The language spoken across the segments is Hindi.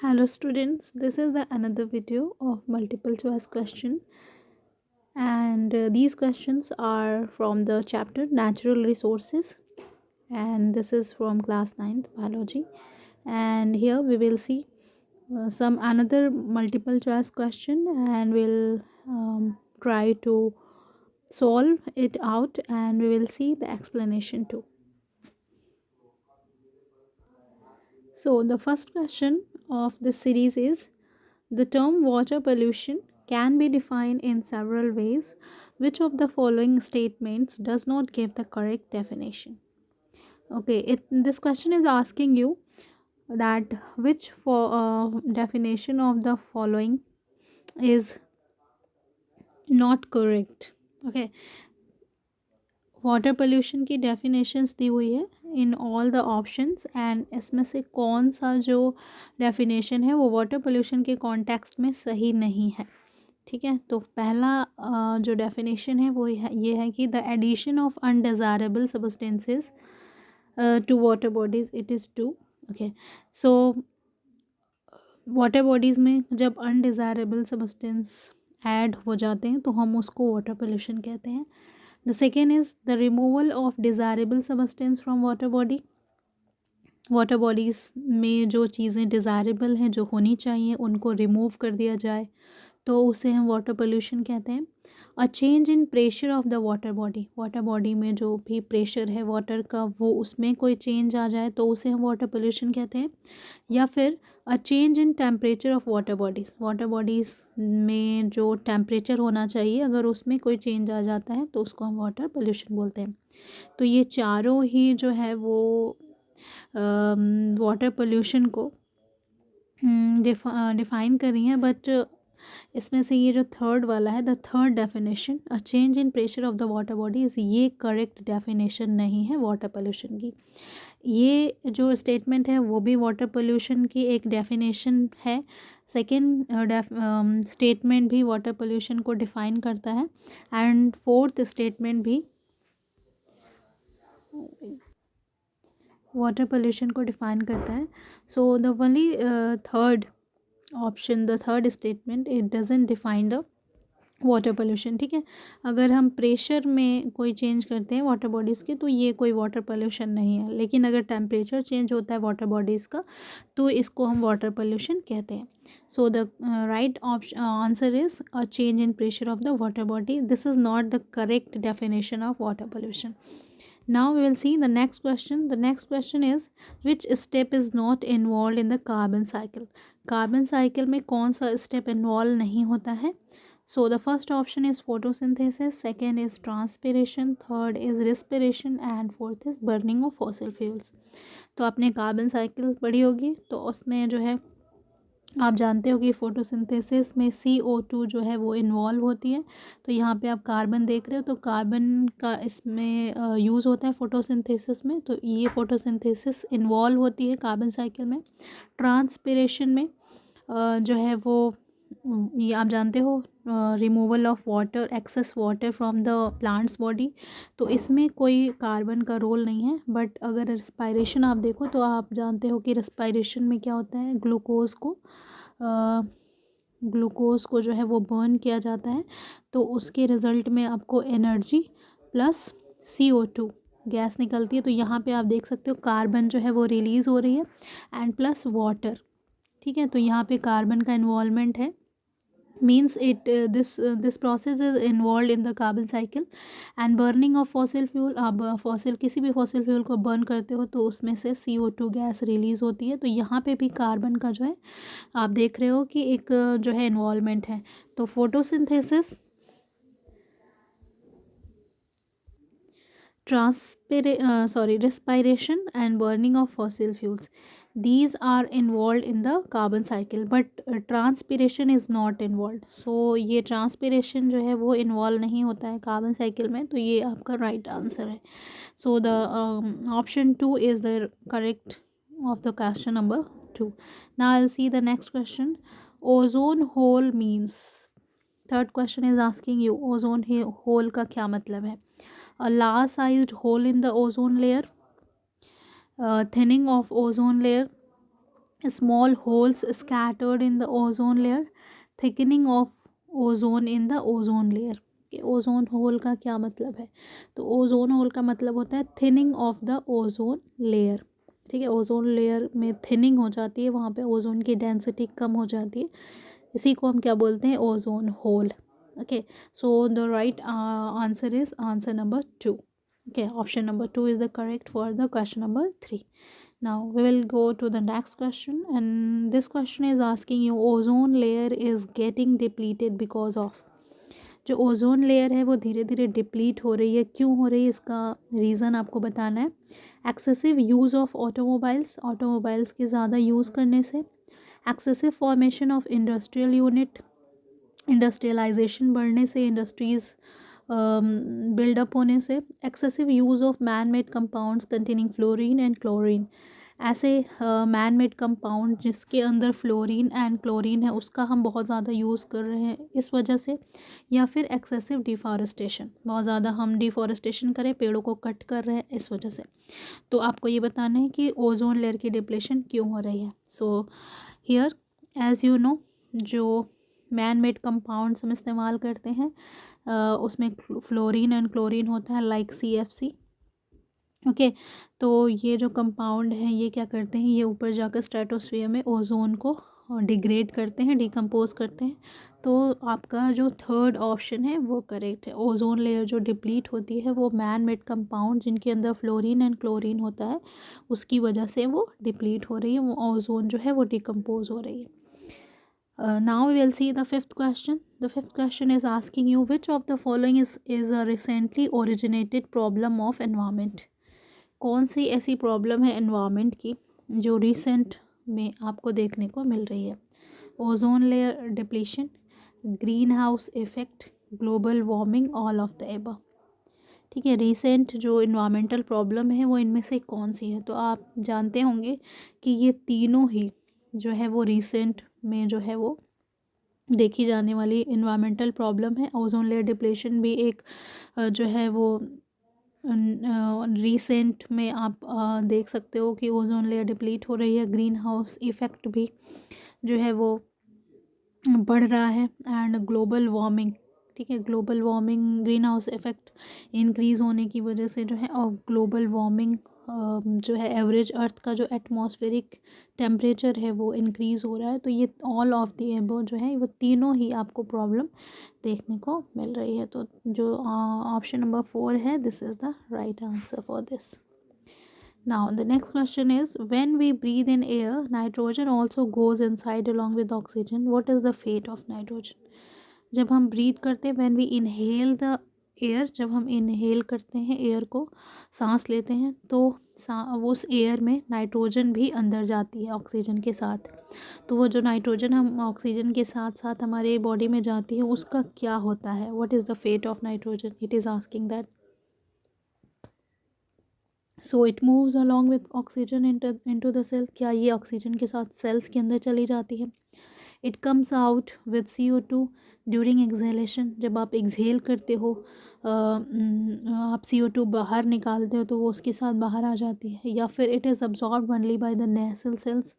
Hello students, this is the another video of multiple choice question, and these questions are from the chapter natural resources, and this is from class 9th biology. And here we will see some another multiple choice question, and we'll try to solve it out, and we will see the explanation too. So the first question of this series is: the term water pollution can be defined in several ways. Which of the following statements does not give the correct definition? Okay, this question is asking you that which for definition of the following is not correct. Okay, water pollution की डेफिनेशंस दी हुई है in all the options, and इसमें से कौन सा जो डेफिनेशन है वो वाटर पोल्यूशन के कॉन्टेक्स्ट में सही नहीं है. ठीक है, तो पहला जो डेफिनेशन है वो ये है कि the addition of undesirable substances to water bodies it is to. Okay, so water bodies में जब अनडिज़ायरेबल सब्सटेंस ऐड हो जाते हैं तो हम उसको वाटर पोल्यूशन कहते हैं. The second is the removal of desirable substance from water body. Water bodies में जो चीज़ें डिज़ायरेबल हैं, जो होनी चाहिए, उनको रिमूव कर दिया जाए तो उसे हम वाटर पोल्यूशन कहते हैं. A change in pressure of the water body में जो भी प्रेशर है वाटर का, वो उसमें कोई चेंज आ जाए तो उसे हम वाटर पोल्यूशन कहते हैं. या फिर a change in temperature of water bodies में जो टेम्परेचर होना चाहिए, अगर उसमें कोई चेंज आ जाता है तो उसको हम वाटर पोल्यूशन बोलते हैं. तो ये चारों ही जो है वो वाटर पोल्यूशन को डिफ़ाइन कर रही हैं. बट इसमें से ये जो थर्ड वाला है, the third definition, a change in pressure of the water bodies, ये करेक्ट डेफिनेशन नहीं है वाटर पोल्यूशन की. ये जो स्टेटमेंट है वो भी वाटर पोल्यूशन की एक डेफिनेशन है. सेकेंड स्टेटमेंट भी वाटर पोल्यूशन को डिफ़ाइन करता है, एंड फोर्थ स्टेटमेंट भी वाटर पोल्यूशन को डिफ़ाइन करता है. So the only third option, the third statement, it doesn't define the water pollution. ठीक है, अगर हम प्रेशर में कोई चेंज करते हैं वाटर बॉडीज़ के तो ये कोई वाटर पोल्यूशन नहीं है, लेकिन अगर टेम्परेचर चेंज होता है वाटर बॉडीज़ का तो इसको हम वाटर पोल्यूशन कहते हैं. So the right option answer is a change in pressure of the water body. This is not the correct definition of water pollution. Now we will see the next question. The next question is, which step is not involved in the carbon cycle? Carbon cycle में कौन सा step involve नहीं होता है? So the first option is photosynthesis, second is transpiration, third is respiration, and fourth is burning of fossil fuels. तो आपने कार्बन साइकिल पढ़ी होगी, तो उसमें जो है आप जानते हो कि फ़ोटोसिंथेसिस में CO2 जो है वो इन्वॉल्व होती है. तो यहाँ पे आप कार्बन देख रहे हो, तो कार्बन का इसमें यूज़ होता है फ़ोटोसिंथेसिस में. तो ये फ़ोटोसिंथेसिस इन्वॉल्व होती है कार्बन साइकिल में. ट्रांसपिरेशन में जो है वो ये आप जानते हो, removal of water, excess water from the plants body. तो इसमें कोई कार्बन का रोल नहीं है. बट अगर रेस्पायरेशन आप देखो तो आप जानते हो कि रेस्पायरेशन में क्या होता है, ग्लूकोज को जो है वो बर्न किया जाता है. तो उसके रिज़ल्ट में आपको एनर्जी प्लस CO2 गैस निकलती है. तो यहाँ पे आप देख सकते हो कार्बन जो है वो रिलीज़ हो रही है, एंड प्लस वाटर. ठीक है, तो यहाँ पे कार्बन का इन्वॉल्वमेंट है. means it this process is involved in the carbon cycle. and burning of fossil fuel, आप फॉसिल किसी भी फॉसिल फ्यूल को बर्न करते हो तो उसमें से CO2 गैस रिलीज़ होती है. तो यहाँ पे भी कार्बन का जो है आप देख रहे हो कि एक जो है इन्वॉल्वमेंट है. तो photosynthesis, respiration and burning of fossil fuels, these are involved in the carbon cycle, but transpiration is not involved. so ये transpiration जो है वो involve नहीं होता है कार्बन साइकिल में. तो ये आपका right answer है. so the option 2 is the correct of the question number 2. now I'll see the next question. ozone hole means, third question is asking you ozone hole का क्या मतलब है. a large sized hole in the ozone layer, thinning of ozone layer, small holes scattered in the ozone layer, thickening of ozone in the ozone layer. कि ओजोन होल का क्या मतलब है? तो ओजोन होल का मतलब होता है thinning of the ozone layer. ठीक है, ओजोन लेयर में थिनिंग हो जाती है, वहाँ पे ओजोन की डेंसिटी कम हो जाती है, इसी को हम क्या बोलते हैं? Ozone hole. Okay, so the right answer is answer number 2। Okay, option number 2 is the correct for the question number 3। Now we will go to the next question, and this question is asking you ozone layer is getting depleted because of। जो ओजोन लेयर है वो धीरे धीरे डिप्लीट हो रही है, क्यों हो रही है इसका रीज़न आपको बताना है। Excessive use of automobiles, automobiles के ज़्यादा यूज़ करने से, excessive formation of industrial unit, industrialization बढ़ने से, इंडस्ट्रीज़ बिल्डअप होने से, excessive use of man made compounds containing fluorine and chlorine, ऐसे मैन मेड कंपाउंड जिसके अंदर फ्लोरीन एंड क्लोरीन है उसका हम बहुत ज़्यादा यूज़ कर रहे हैं इस वजह से, या फिर एक्सेसिव डिफॉरेस्टेशन, बहुत ज़्यादा हम डिफॉरेस्टेशन करें, पेड़ों को कट कर रहे हैं इस वजह से। तो आपको ये बताना है कि ओजोन लेयर की डिप्लेशन क्यों हो रही है। So here as you know, जो मैन मेड कंपाउंड्स हम इस्तेमाल करते हैं उसमें फ्लोरीन एंड क्लोरीन होता है, लाइक CFC। ओके, तो ये जो कंपाउंड हैं ये क्या करते हैं, ये ऊपर जाकर स्ट्रेटोस्फीयर में ओजोन को डिग्रेड करते हैं, डिकम्पोज करते हैं। तो आपका जो थर्ड ऑप्शन है वो करेक्ट है। ओजोन लेयर जो डिप्लीट होती है वो मैन मेड कंपाउंड जिनके अंदर फ्लोरीन एंड क्लोरीन होता है उसकी वजह से वो डिप्लीट हो रही है, वो ओजोन जो है वो डिकम्पोज हो रही है। Now we will see the fifth question. The fifth question is asking you which of the following is a recently originated problem of environment। कौन सी ऐसी प्रॉब्लम है एनवायरनमेंट की जो रिसेंट में आपको देखने को मिल रही है? Ozone layer depletion, green house effect, global warming, all of the above. ठीक है, रिसेंट जो इन्वामेंटल प्रॉब्लम है वो इनमें से कौन सी है? तो आप जानते होंगे कि ये तीनों ही जो है वो रिसेंट में जो है वो देखी जाने वाली इन्वामेंटल प्रॉब्लम है। ओजोन लेयर डिप्लेशन भी एक जो है वो रिसेंट में आप देख सकते हो कि ओजोन लेयर डिप्लीट हो रही है। ग्रीन हाउस इफ़ेक्ट भी जो है वो बढ़ रहा है, एंड ग्लोबल वार्मिंग। ठीक है, global warming, green house effect increase होने की वजह से जो है, और ग्लोबल वार्मिंग जो है एवरेज अर्थ का जो एटमॉस्फेरिक टेम्परेचर है वो इंक्रीज़ हो रहा है। तो ये ऑल ऑफ द एबव जो है वो तीनों ही आपको प्रॉब्लम देखने को मिल रही है। तो जो ऑप्शन नंबर 4 है, this is the right answer for this. Now the next question is, when we breathe in air, nitrogen also goes inside along with oxygen. What is the fate of nitrogen? जब हम ब्रीथ करते हैं, when we inhale the air, जब हम इनहेल करते हैं एयर को, सांस लेते हैं, तो उस एयर में नाइट्रोजन भी अंदर जाती है ऑक्सीजन के साथ। तो वो जो नाइट्रोजन हम ऑक्सीजन के साथ साथ हमारे बॉडी में जाती है उसका क्या होता है? What is the fate of nitrogen? It is asking that. So it moves along with oxygen into the cell. क्या ये ऑक्सीजन के साथ सेल्स के अंदर चली जाती है? It comes out with CO2 during exhalation. जब आप एक्सहेल करते हो आप CO2 बाहर निकालते हो तो वो उसके साथ बाहर आ जाती है। या फिर it is absorb only by the nasal cells,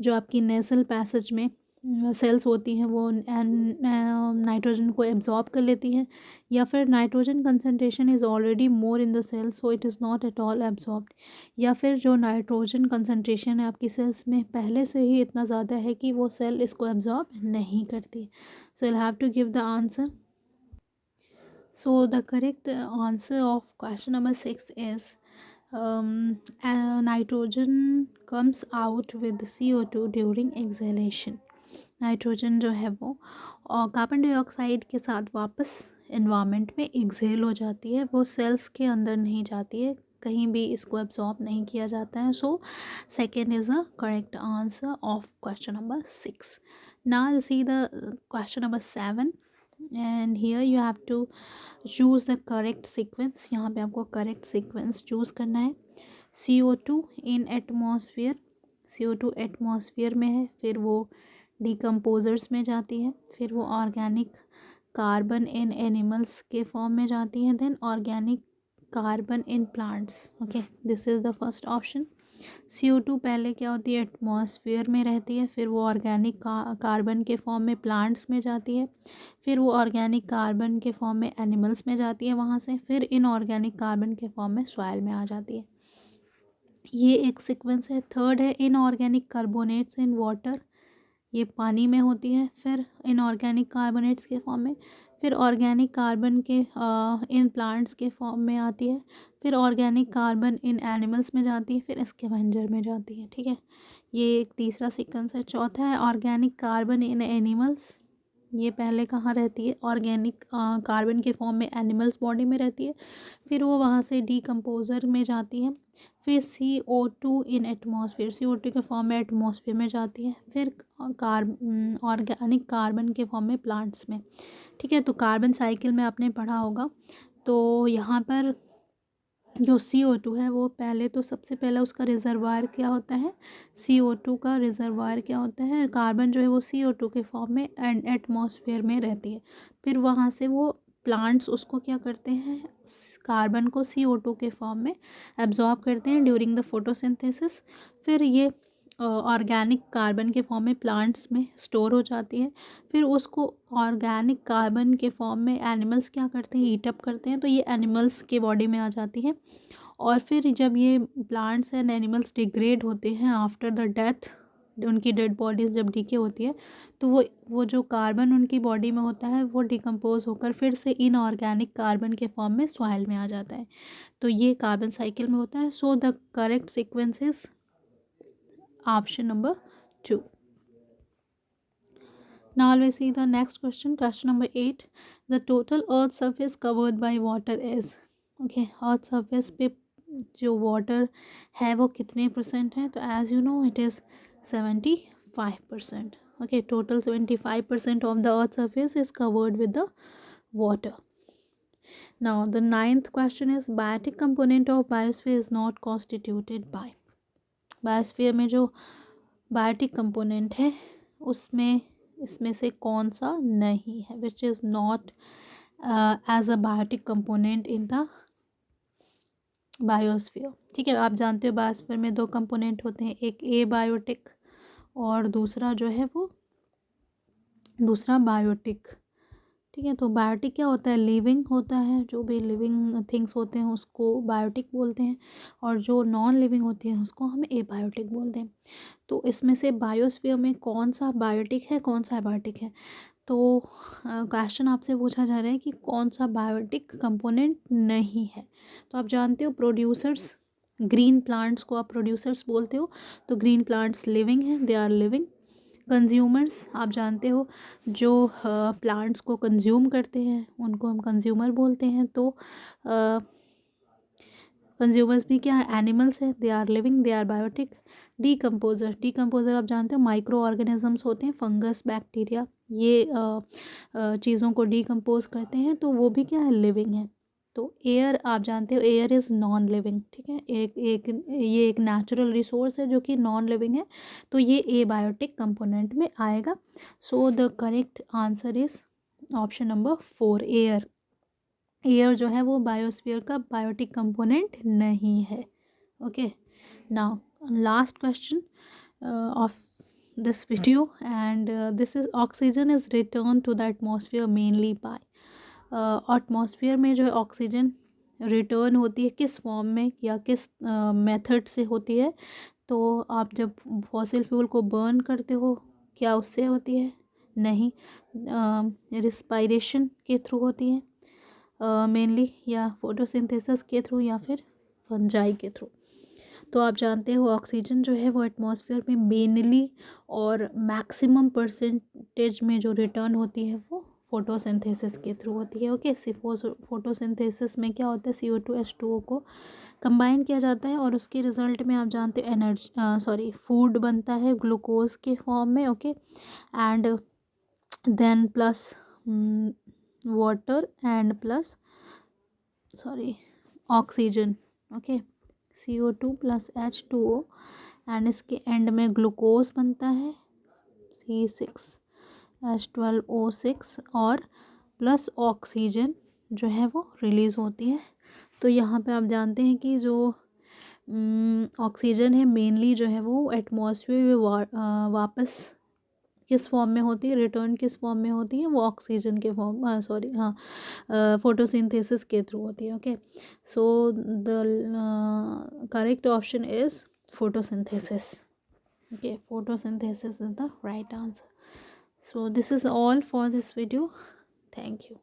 जो आपकी नेसल पैसेज में सेल्स होती हैं वो नाइट्रोजन को एब्जॉर्ब कर लेती हैं। या फिर nitrogen concentration is already more in the cell so it is not at all absorbed. या फिर जो नाइट्रोजन कंसनट्रेशन है आपकी सेल्स में पहले से ही इतना ज़्यादा है कि वो सेल इसको एब्जॉर्ब नहीं करती। So you have to give the answer. So the correct answer of question number 6 is nitrogen comes out with CO2 during exhalation. Nitrogen जो है वो और कार्बन डाइऑक्साइड के साथ वापस एनवायरनमेंट में एक्सहेल हो जाती है, वो सेल्स के अंदर नहीं जाती है, कहीं भी इसको एब्जॉर्ब नहीं किया जाता है। So second is the correct answer of question number 6। Now see the question number 7 and here you have to choose the correct sequence. यहाँ पे आपको करेक्ट सीक्वेंस चूज़ करना है। CO2 इन एटमॉस्फेयर, CO2 एटमॉस्फेयर में है, फिर वो डिकम्पोजर्स में जाती है, फिर वो ऑर्गेनिक कार्बन इन एनिमल्स के फॉर्म में जाती है, then organic carbon in plants. Okay, this is the first option. CO2 पहले क्या होती है, एटमॉस्फेयर में रहती है, फिर वो ऑर्गेनिक कार्बन के फॉर्म में प्लांट्स में जाती है, फिर वो ऑर्गेनिक कार्बन के फॉर्म में एनिमल्स में जाती है, वहाँ से फिर इनऑर्गेनिक कार्बन के फॉर्म में सॉइल में आ जाती है। ये एक सीक्वेंस है। थर्ड है इनऑर्गेनिक कार्बोनेट्स इन वाटर, ये पानी में होती है, फिर इनऑर्गेनिक कार्बोनेट्स के फॉर्म में, फिर ऑर्गेनिक कार्बन के इन प्लांट्स के फॉर्म में आती है, फिर ऑर्गेनिक कार्बन इन एनिमल्स में जाती है, फिर स्कैवेंजर में जाती है। ठीक है, ये एक तीसरा सीक्वेंस है। चौथा है ऑर्गेनिक कार्बन इन एनिमल्स, ये पहले कहाँ रहती है, ऑर्गेनिक कार्बन के फॉर्म में एनिमल्स बॉडी में रहती है, फिर वो वहाँ से डीकम्पोज़र में जाती है, फिर CO2 इन एटमॉस्फेयर, CO2 के फॉर्म में एटमॉस्फेयर में जाती है, फिर ऑर्गेनिक कार्बन के फॉर्म में प्लांट्स में। ठीक है, तो कार्बन साइकिल में आपने पढ़ा होगा। तो यहाँ पर जो CO2 है वो पहले तो सबसे पहला उसका रिजर्वायर क्या होता है, CO2 का रिजर्वायर क्या होता है, कार्बन जो है वो CO2 के फॉर्म में एंड एटमॉस्फेयर में रहती है, फिर वहाँ से वो प्लांट्स उसको क्या करते हैं, कार्बन को CO2 के फॉर्म में एब्जॉर्ब करते हैं ड्यूरिंग द फोटोसिंथेसिस, फिर ये ऑर्गेनिक कार्बन के फॉर्म में प्लांट्स में स्टोर हो जाती है, फिर उसको ऑर्गेनिक कार्बन के फॉर्म में एनिमल्स क्या करते हैं, हीट अप करते हैं, तो ये एनिमल्स के बॉडी में आ जाती है। और फिर जब ये प्लांट्स एंड एनिमल्स डिग्रेड होते हैं आफ्टर द डेथ, उनकी डेड बॉडीज़ जब डीके होती है, तो वो जो कार्बन उनकी बॉडी में होता है वो डिकम्पोज होकर फिर से इनऑर्गेनिक कार्बन के फॉर्म में सॉइल में आ जाता है। तो ये कार्बन साइकिल में होता है। सो the correct sequence is option number 2. Now we see the next question. Question number 8. The total earth surface covered by water is. Okay, earth surface पे जो water है वो कितने परसेंट है, तो as you know it is 75%. Okay, total 75% of the earth surface is covered with the water. Now the ninth question is biotic component of biosphere is not constituted by. Biosphere में जो बायोटिक कंपोनेंट है उसमें इसमें से कौन सा नहीं है, which is not as a biotic component in the biosphere. ठीक है, आप जानते हो बायोस्फीयर में दो कंपोनेंट होते हैं, एक ए बायोटिक और दूसरा जो है वो दूसरा बायोटिक। ठीक है, तो बायोटिक क्या होता है, लिविंग होता है, जो भी लिविंग थिंग्स होते हैं उसको बायोटिक बोलते हैं, और जो नॉन लिविंग होती है उसको हम एबायोटिक बोलते हैं। तो इसमें से बायोस्फीयर में कौन सा बायोटिक है, कौन सा एबायोटिक है, तो क्वेश्चन आपसे पूछा जा रहा है कि कौन सा बायोटिक कंपोनेंट नहीं है। तो आप जानते हो प्रोड्यूसर्स, ग्रीन प्लांट्स को आप प्रोड्यूसर्स बोलते हो, तो ग्रीन प्लांट्स लिविंग हैं, दे आर लिविंग। कंज्यूमर्स आप जानते हो, जो प्लांट्स को कंज्यूम करते हैं उनको हम कंज्यूमर बोलते हैं। तो कंज्यूमर्स भी क्या है, एनिमल्स है, they are living, they are biotic. Decomposer, decomposer आप जानते हो माइक्रो ऑर्गेनिजम्स होते हैं, फंगस, बैक्टीरिया, ये चीज़ों को डीकम्पोज करते हैं, तो वो भी क्या है, लिविंग है। तो एयर आप जानते हो, एयर इज़ नॉन लिविंग। ठीक है, ये एक नेचुरल रिसोर्स है जो कि नॉन लिविंग है, तो ये एबायोटिक कंपोनेंट में आएगा। सो the correct answer is option number 4, air. Air जो है वो बायोस्फीयर का बायोटिक कंपोनेंट नहीं है। Okay, now last question of this video, and this is oxygen is returned to the atmosphere mainly by atmosphere में जो है ऑक्सीजन रिटर्न होती है किस फॉर्म में या किस मेथड से होती है, तो आप जब फॉसिल फ्यूल को बर्न करते हो क्या उससे होती है, नहीं, रिस्पायरेशन के थ्रू होती है मेनली, या फोटोसिंथेसिस के थ्रू, या फिर फंजाई के थ्रू। तो आप जानते हो ऑक्सीजन जो है वो एटमॉस्फेयर में मेनली और मैक्सिमम परसेंटेज में जो रिटर्न होती है वो फोटोसिंथेसिस के थ्रू होती है। ओके, फोटोसिंथेसिस में क्या होता है, CO2H2O को कंबाइन किया जाता है और उसके रिजल्ट में आप जानते हो एनर्जी फूड बनता है ग्लूकोज के फॉर्म में। Okay, and then plus water and plus oxygen. Okay, CO2 plus H2O, and इसके एंड में ग्लूकोज बनता है C6H12O6 और प्लस ऑक्सीजन जो है वो रिलीज़ होती है। तो यहाँ पे आप जानते हैं कि जो ऑक्सीजन है मेनली जो है वो एटमॉस्फेयर में वापस किस फॉर्म में होती है, रिटर्न किस फॉर्म में होती है, वो ऑक्सीजन के फॉर्म, सॉरी हाँ, फोटोसिंथेसिस के थ्रू होती है। Okay, so the correct option is photosynthesis. Okay, photosynthesis is the right answer. So this is all for this video. Thank you.